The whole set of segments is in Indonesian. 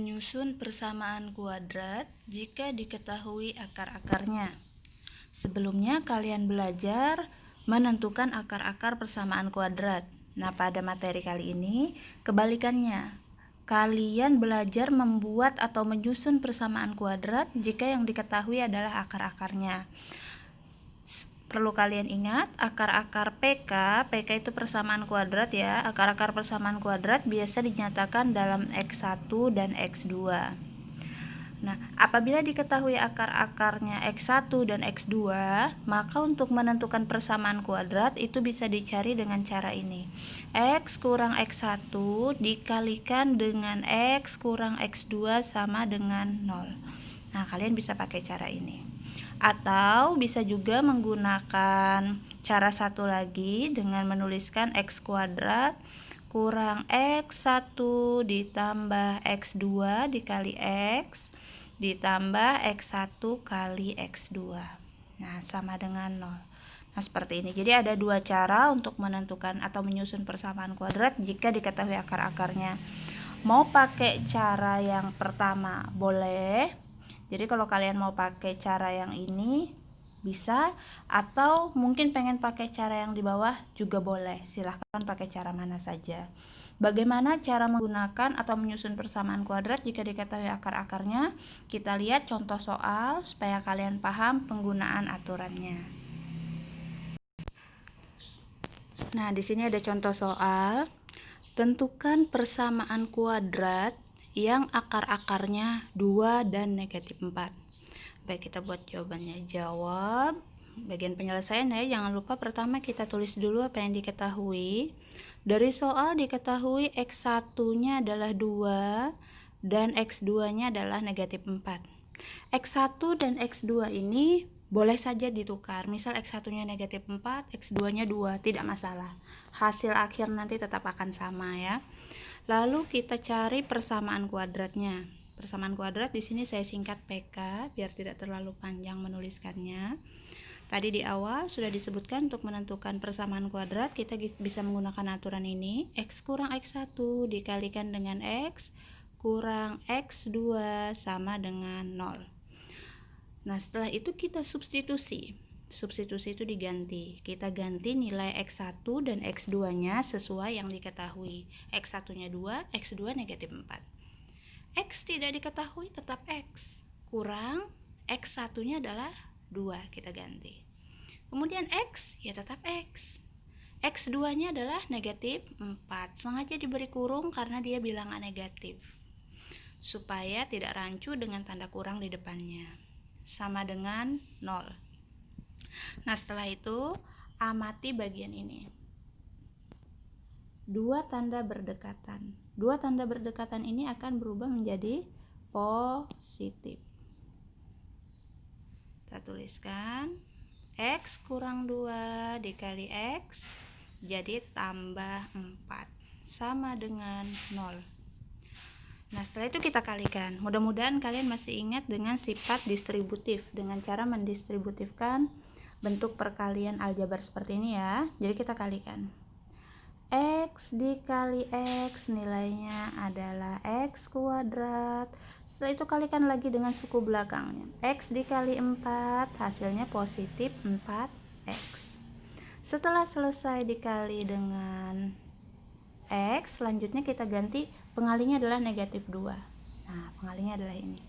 Menyusun persamaan kuadrat jika diketahui akar-akarnya. Sebelumnya kalian belajar menentukan akar-akar persamaan kuadrat. Nah, pada materi kali ini kebalikannya. Kalian belajar membuat atau menyusun persamaan kuadrat jika yang diketahui adalah akar-akarnya. Perlu kalian ingat, akar-akar PK itu persamaan kuadrat ya. Akar-akar persamaan kuadrat biasa dinyatakan dalam X1 dan X2. Nah, apabila diketahui akar-akarnya X1 dan X2, maka untuk menentukan persamaan kuadrat itu bisa dicari dengan cara ini. X kurang X1 dikalikan dengan X kurang X2 sama dengan 0. Nah, kalian bisa pakai cara ini. Atau bisa juga menggunakan cara satu lagi dengan menuliskan X kuadrat kurang X1 ditambah X2 dikali X ditambah X1 kali X2. Nah, sama dengan 0. Nah, seperti ini. Jadi ada dua cara untuk menentukan atau menyusun persamaan kuadrat jika diketahui akar-akarnya. Mau pakai cara yang pertama boleh. Jadi kalau kalian mau pakai cara yang ini bisa, atau mungkin pengen pakai cara yang di bawah juga boleh. Silahkan pakai cara mana saja. Bagaimana cara menggunakan atau menyusun persamaan kuadrat jika diketahui akar-akarnya? Kita lihat contoh soal supaya kalian paham penggunaan aturannya. Nah, di sini ada contoh soal. Tentukan persamaan kuadrat yang akar-akarnya 2 dan negatif 4. Baik, kita buat jawabannya. Jawab bagian penyelesaian ya. Jangan lupa pertama kita tulis dulu apa yang diketahui. Dari soal diketahui X1-nya adalah 2 dan X2-nya adalah negatif 4. X1 dan X2 ini boleh saja ditukar. Misal X1-nya negatif 4, X2-nya 2, tidak masalah. Hasil akhir nanti tetap akan sama ya. Lalu kita cari persamaan kuadratnya. Persamaan kuadrat di sini saya singkat PK biar tidak terlalu panjang menuliskannya. Tadi di awal sudah disebutkan untuk menentukan persamaan kuadrat kita bisa menggunakan aturan ini. X kurang X1 dikalikan dengan X kurang X2 sama dengan 0. Nah, setelah itu kita substitusi. Substitusi itu diganti. Kita ganti nilai X1 dan X2-nya sesuai yang diketahui. X1-nya 2, X2 negatif 4. X tidak diketahui tetap X. Kurang X1-nya adalah 2, kita ganti. Kemudian X, ya tetap X. X2-nya adalah negatif 4. Sengaja diberi kurung karena dia bilangan negatif, supaya tidak rancu dengan tanda kurang di depannya. Sama dengan 0. Nah, setelah itu amati bagian ini. Dua tanda berdekatan. Dua tanda berdekatan ini akan berubah menjadi positif. Kita tuliskan X kurang 2 dikali X jadi tambah 4 sama dengan 0. Nah, setelah itu kita kalikan. Mudah-mudahan kalian masih ingat dengan sifat distributif, dengan cara mendistributifkan bentuk perkalian aljabar seperti ini ya. Jadi kita kalikan. X dikali X nilainya adalah X kuadrat. Setelah itu kalikan lagi dengan suku belakangnya. X dikali 4 hasilnya positif 4X. Setelah selesai dikali dengan X, selanjutnya kita ganti pengalinya adalah negatif 2. Nah, pengalinya adalah ini.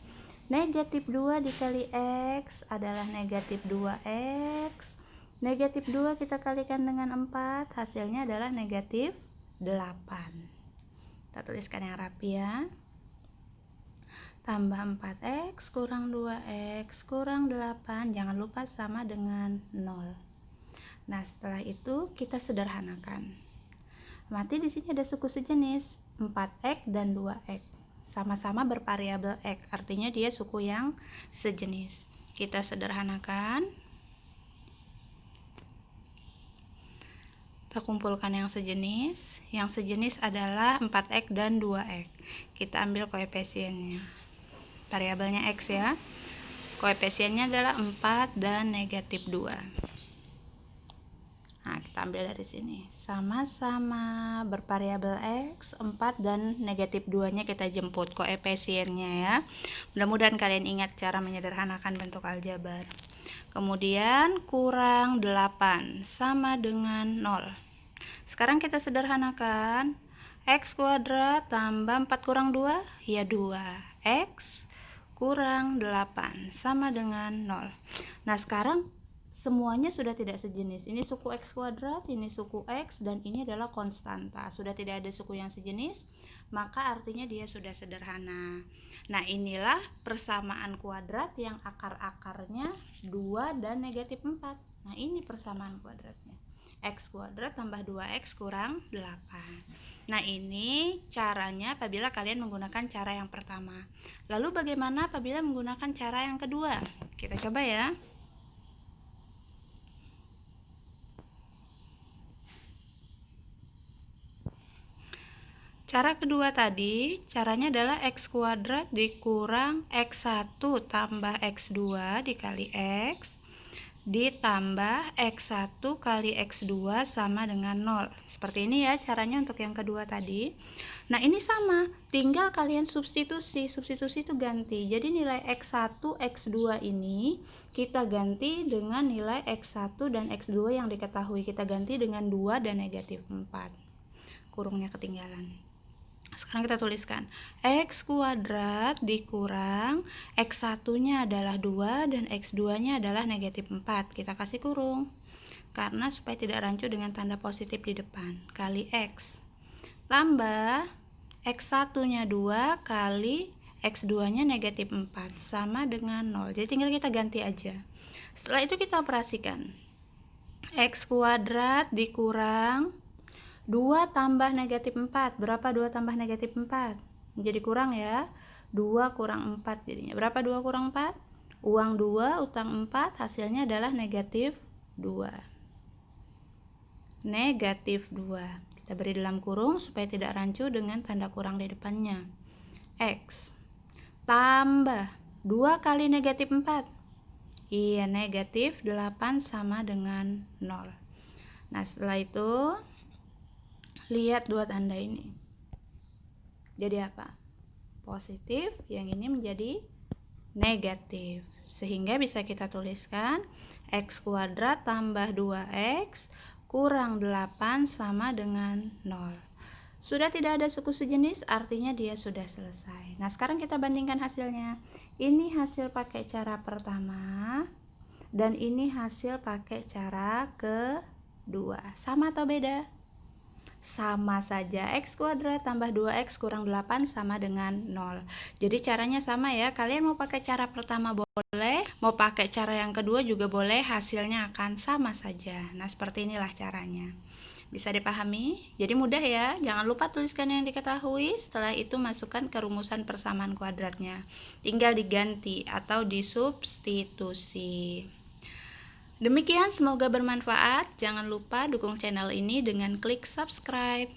Negatif 2 dikali X adalah negatif 2X. Negatif 2 kita kalikan dengan 4, hasilnya adalah negatif 8. Kita tuliskan yang rapi ya. Tambah 4X kurang 2X kurang 8, jangan lupa sama dengan 0. Nah, setelah itu kita sederhanakan. Mati di sini ada suku sejenis 4X dan 2X. Sama-sama bervariabel X, artinya dia suku yang sejenis. Kita sederhanakan. Kita kumpulkan yang sejenis. Yang sejenis adalah 4X dan 2X. Kita ambil koefisiennya. Variabelnya X ya. Koefisiennya adalah 4 dan negatif 2. Nah, kita ambil dari sini. Sama-sama bervariabel X, 4 dan negatif 2-nya kita jemput koefisiennya ya. Mudah-mudahan kalian ingat cara menyederhanakan bentuk aljabar. Kemudian kurang 8 sama dengan 0. Sekarang kita sederhanakan. X kuadrat tambah 4 kurang 2, ya 2. X kurang 8 sama dengan 0. Nah, sekarang semuanya sudah tidak sejenis. Ini suku X kuadrat, ini suku X, dan ini adalah konstanta. Sudah tidak ada suku yang sejenis, maka artinya dia sudah sederhana. Nah, inilah persamaan kuadrat yang akar-akarnya 2 dan negatif 4. Nah, ini persamaan kuadratnya. X kuadrat tambah 2X kurang 8. Nah, ini caranya apabila kalian menggunakan cara yang pertama. Lalu bagaimana apabila menggunakan cara yang kedua? Kita coba ya. Cara kedua tadi, caranya adalah X kuadrat dikurang X1 tambah X2 dikali X ditambah X1 kali X2 sama dengan 0. Seperti ini ya caranya untuk yang kedua tadi. Nah, ini sama, tinggal kalian substitusi. Substitusi itu ganti. Jadi nilai X1, X2 ini kita ganti dengan nilai X1 dan X2 yang diketahui. Kita ganti dengan 2 dan negatif 4. Kurungnya ketinggalan. Sekarang kita tuliskan X kuadrat dikurang X1 nya adalah 2 dan X2 nya adalah negatif 4. Kita kasih kurung karena supaya tidak rancu dengan tanda positif di depan, kali X tambah X1 nya 2 kali X2 nya negatif 4 sama dengan 0. Jadi tinggal kita ganti aja. Setelah itu kita operasikan. X kuadrat dikurang 2 tambah negatif 4. Berapa 2 tambah negatif 4? Jadi kurang ya. 2 kurang 4 jadinya. Berapa 2 kurang 4? Uang 2, utang 4, hasilnya adalah negatif 2. Negatif 2. Kita beri dalam kurung supaya tidak rancu dengan tanda kurang di depannya. X tambah 2 kali negatif 4. Iya, negatif 8 sama dengan 0. Nah, setelah itu lihat dua tanda ini. Jadi apa? Positif, yang ini menjadi negatif. Sehingga bisa kita tuliskan X kuadrat tambah 2X kurang 8 sama dengan 0. Sudah tidak ada suku sejenis, artinya dia sudah selesai. Nah, sekarang kita bandingkan hasilnya. Ini hasil pakai cara pertama dan ini hasil pakai cara kedua. Sama atau beda? Sama saja, X kuadrat tambah 2X kurang 8 sama dengan 0. Jadi caranya sama ya. Kalian mau pakai cara pertama boleh, mau pakai cara yang kedua juga boleh, hasilnya akan sama saja. Nah, seperti inilah caranya. Bisa dipahami? Jadi mudah ya. Jangan lupa tuliskan yang diketahui, setelah itu masukkan ke rumusan persamaan kuadratnya. Tinggal diganti atau disubstitusi. Demikian, semoga bermanfaat. Jangan lupa dukung channel ini dengan klik subscribe.